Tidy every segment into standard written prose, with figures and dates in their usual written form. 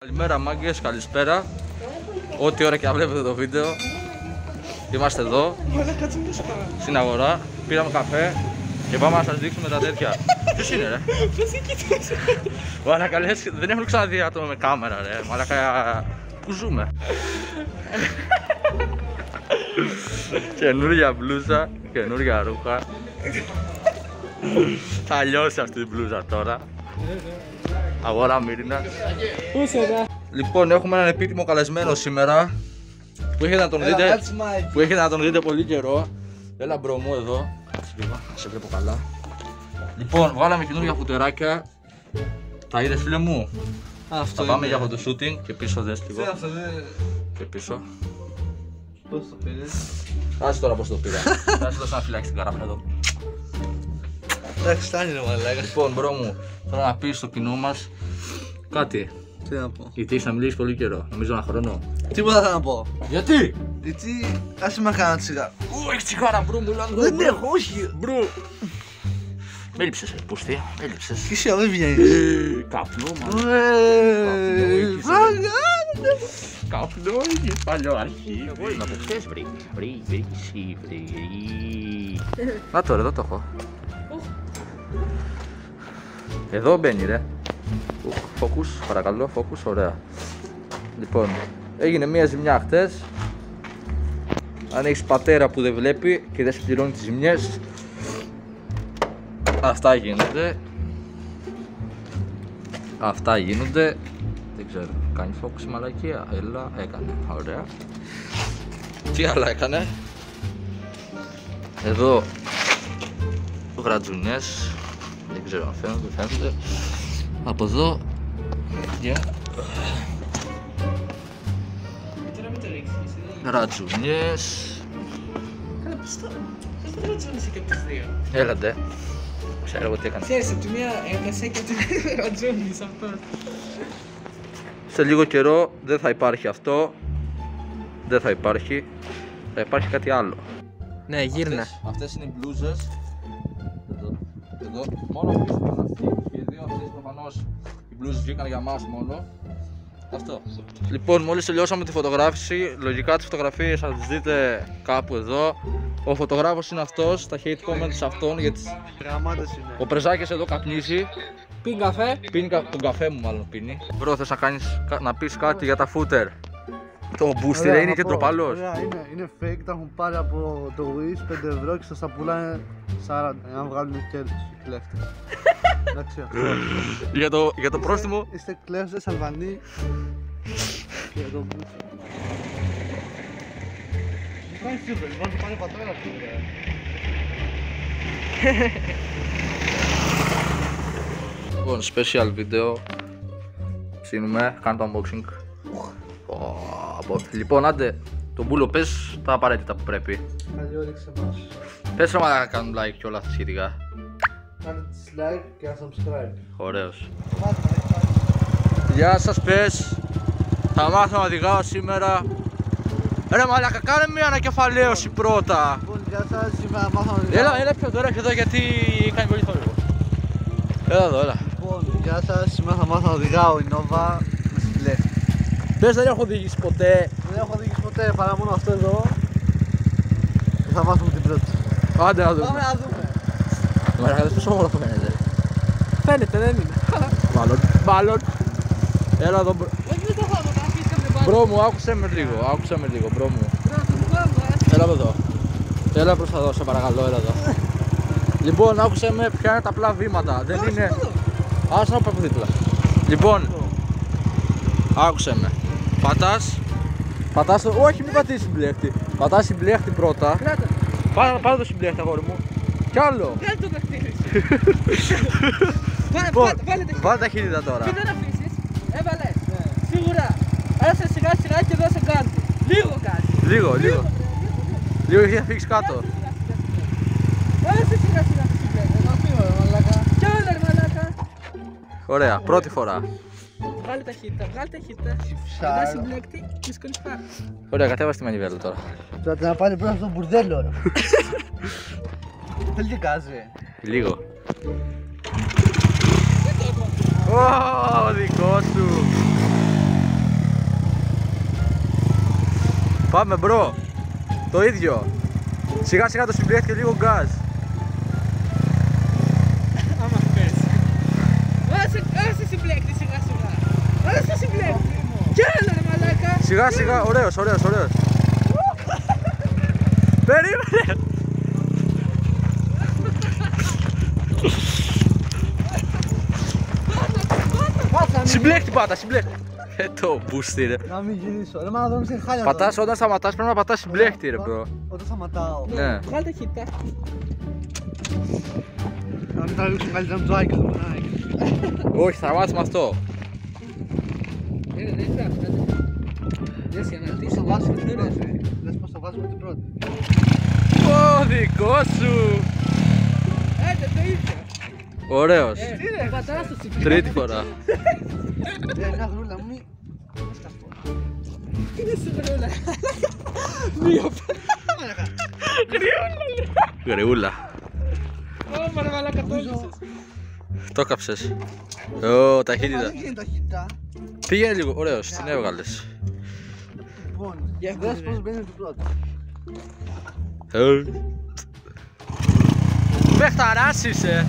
Καλημέρα μάγκες, καλησπέρα. Ό,τι ώρα και αν βλέπετε το βίντεο. Είμαστε εδώ, στην αγορά. Πήραμε καφέ και πάμε να σας δείξουμε τα τέτοια. Ποιος είναι ρε? Ποιος είναι κοιτάς? Μαλάκα λες, δεν έχουν ξαναδεί άτομα με κάμερα ρε. Μαλάκα, πού ζούμε? Καινούρια μπλούζα, καινούρια ρούχα. Θα λιώσει αυτή η μπλούζα τώρα. Αγορά Μύρινας. Πού είσαι ρε? Λοιπόν, έχουμε έναν επίτιμο καλεσμένο σήμερα που έχετε να τον δείτε πολύ καιρό. Έλα μπρο μου εδώ. Κάτσε λίγο, σε βλέπω καλά. Λοιπόν, βγάλαμε καινούργια φουτεράκια. Τα είδες φίλε μου? Αυτό θα πάμε για φωτοσούτινγκ και πίσω δες λίγο. Και πίσω. Πώς το πήρες? Άσε τώρα πως το πήρα. Θα σου δώσω να φυλάξεις την καράβνα εδώ. Εντάξει, φτάνει ρε μαλάκα. Λοιπόν μπρο μου, θέλω να πεις στο κοινό μας κάτι. Τι να πω? Γιατί έχεις να μιλήσεις πολύ καιρό, νομίζω ένα χρόνο. Τίποτα θα να πω. Γιατί? Γιατί άσε με κάνα τσιγάρο. Έχεις τσιγάρα μπρο μου, λάγκο. Δεν έχω, όχι. Μπρο. Με έλειψες ρε πουστία, με έλειψες. Και εσύ δεν βγαίνεις. Καπνό μάλλον. Φράγκα. Καπνό είχες παλιό αρχή. Να το ξέρεις βρει. Να το ρε, εδώ το έχω. Εδώ μπαίνει ρε. Focus, παρακαλώ, focus, ωραία. Λοιπόν, έγινε μια ζημιά χτες. Αν έχεις πατέρα που δεν βλέπει και δεν σε πληρώνει τις ζημιές, αυτά γίνονται. Αυτά γίνονται. Δεν ξέρω, κάνει focus η μαλακία. Έλα, έκανε, ωραία. Τι άλλα έκανε? Εδώ γρατζουνιές. Δεν ξέρω αν φαίνονται. Από εδώ. Ρατζουνιές. Καλά, πώς το ρατζούνισε και από τις δύο? Έλαντε. Ξέρω εγώ τι έκανε. Ξέρεις, από τη μία έκασε και από τη μία ρατζούνισε αυτό. Σε λίγο καιρό δεν θα υπάρχει αυτό. Δεν θα υπάρχει. Θα υπάρχει κάτι άλλο. Ναι, γύρνα. Αυτές είναι οι μπλούζες. Εδώ. Μόνο πίσω ήταν αυτή. Και οι δύο αυτές προφανώς οι μπλούζες βγήκαν για μας μόνο. Αυτό. Λοιπόν, μόλις τελειώσαμε τη φωτογράφηση, λογικά τις φωτογραφίες θα τις δείτε κάπου εδώ. Ο φωτογράφος είναι αυτός, τα hate comments σε αυτόν γιατί Γραμμάτες είναι. ο Πρεζάκης εδώ καπνίζει. Πίνει καφέ. Πίνει τον καφέ μου μάλλον πίνει. Μπρο, θες να πεις κάτι για τα footer? Το booster είναι και ντροπαλός. Είναι fake, τα έχουν πάρει από το Wish 5 ευρώ και σας τα πουλάνε 40 για να βγάλουν κέρδος οι κλέφτες. Εντάξει αυτό. Για το πρόστιμο. Είστε κλέφτες Αλβανοί και το booster. Μου κάνει φίλτρο, λοιπόν και πάνε πατέρα του. Λοιπόν, special βίντεο. Ψήνουμε, κάνω το unboxing. Λοιπόν, άντε, τον μπούλο πες τα απαραίτητα που πρέπει. Καλή όρεξη σε εμάς. Πες ρε να κάνουν like και όλα αυτά σχετικά. Κάντε dislike και ένα subscribe. Ωραίος. Γεια σας πες. Θα μάθω να οδηγάω σήμερα. Ρε μαλάκα, κάνε μια ανακεφαλαίωση πρώτα. Λοιπόν, γεια σας, σήμερα μάθαμε να οδηγάω. Έλα πιο τώρα και εδώ γιατί κάνει πολύ θόρυβο. Έλα εδώ, έλα. Λοιπόν, γεια σας, σήμερα θα μάθω να οδηγάω η Nova με συγκλέφτη. Πες δεν έχω οδηγήσει ποτέ. Δεν έχω οδηγήσει ποτέ παρά μόνο αυτό εδώ. Και θα μάθουμε την πρώτη. Άντε να δούμε. Πάμε να δούμε. Μαλάκα, δες πόσο όμορφο φαίνεται. Φαίνεται, δεν είναι. Μάλλον. Έλα εδώ μπρο. Όχι, δεν το έχω να αφήσουμε πάνω. Μπρο μου, άκουσε με λίγο, μπρο μου. Έλα εδώ. Έλα προς εδώ, σε παρακαλώ, έλα εδώ. Λοιπόν, άκουσε με, ποια είναι τα απλά βήματα. Δεν είναι. Άσε να πάω από δίπλα. Λοιπόν, άκουσε με. Πατάς το. Όχι, μην πατήσεις συμπλέχτη. Πατάς συμπλέχτη πρώτα. Πάρε το συμπλέχτη, αγόρι μου. Κι άλλο. Βγάλε το δαχτύλι. Βάλε τα χείλητα τώρα. Και δεν αφήσεις. Έβαλες. Σίγουρα. Άρα σιγά σιγά και δώσε κάτι. Λίγο κάτι. Λίγο. Λίγο για να φύγεις κάτω. Άρα σιγά σιγά το συμπλέκτη. Κι άλλο ρε μαλάκα. Ωραία, πρώτη φορά. Βγάλε ταχύτητα. Μετά συμπλέκτη και σκόνεις πάνω. Ωραία, κατέβασε τη μανιβέλα τώρα. Θα να πάνε πρώτα στο μπουρδέλο ρε. Θέλει και γκάζε. Λίγο. Ω, δικό σου. Πάμε μπρο. Το ίδιο. Σιγά σιγά το συμπλέκτη και λίγο γκάζ. Άμα πέσει. Άσε συμπλέκτη σιγά σιγά. Άσε συμπλέκτη. Κι άλλο ρε μαλάκα. Σιγά σιγά, ωραίος. Περίμενε. Συμπλέκτη πάτα, συμπλέκτη. Το μπούστι ρε. Να μην γυρίσω. Ρε μάνα, εδώ είσαι χάλια. Πατάς όταν σταματάς, πρέπει να πατάς συμπλέκτη ρε μπρο. Όταν σταματάω. Ναι. Βγάλ' ταχύτητα. Να μην τραβήξουν καλύτερα με το Άκη το μονάκι. Όχι, σταμάτησε με αυτό. Δεν γράφει. Δες για να Πώς δεις. το βάζουμε την πρώτη. Δες πώς το βάζουμε την πρώτη. Ω, δικό σου. Το ίδιο. Ωραίος. Πατάς το συμπλέκτη. Τρίτη φορά. Μια γρούλα μου, μη. Είναι συμπλέκτη. Γριούλα. Ω, ρε μαλάκα, το έζησες. Το κάψες. Ω, ταχύτητα. Δεν γίνει ταχύτητα. Πήγαινε λίγο, ωραίος, την έβγαλες. Λοιπόν, Για δες χωρίς, πώς μπαίνει την πρώτη. Παιχταράς είσαι.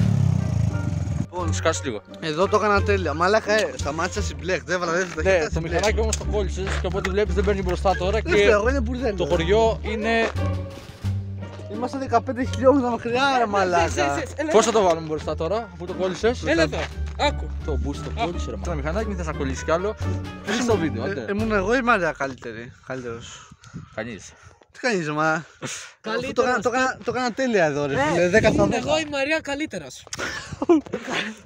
Λοιπόν, Σκάσε λίγο. εδώ το έκανα τέλεια. Μαλάκα, σταμάτησα συμπλέκτη. Έβαλα δεύτερη Ναι, ταχύτητα. το μηχανάκι όμως το κόλλησες και από ό,τι βλέπεις δεν παίρνει μπροστά τώρα Δεν και ξέρω, είναι μπουρδέλο. το χωριό είναι... Είμαστε 15 χιλιόμετρα μακριά, ρε μαλάκα. Πώς θα το βάλουμε μπροστά τώρα, αφού το κόλλησες? Έλα εδώ. Άκου. Το boost το κόλλησε ρε. Το μηχανάκι μην θες να κολλήσει κι άλλο. Κλείς το βίντεο, άντε. Ήμουν εγώ ή η Μαρία καλύτερος. Κανείς. Τι κάνεις, μα. Καλύτερος. Το έκανα τέλεια εδώ, ρε φίλε. 10 στα 10. Εγώ η Μαρία καλύτερος.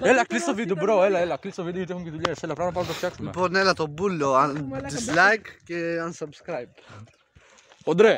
Έλα, κλείς το βίντεο, μπρο, έλα, κλείς το βίντεο γιατί έχουμε και δουλειές. Έλα, πρέπει να πάμε να το φτιάξουμε. Λοιπόν, έλα το μπούλο. Dislike και unsubscribe. Οντρέ.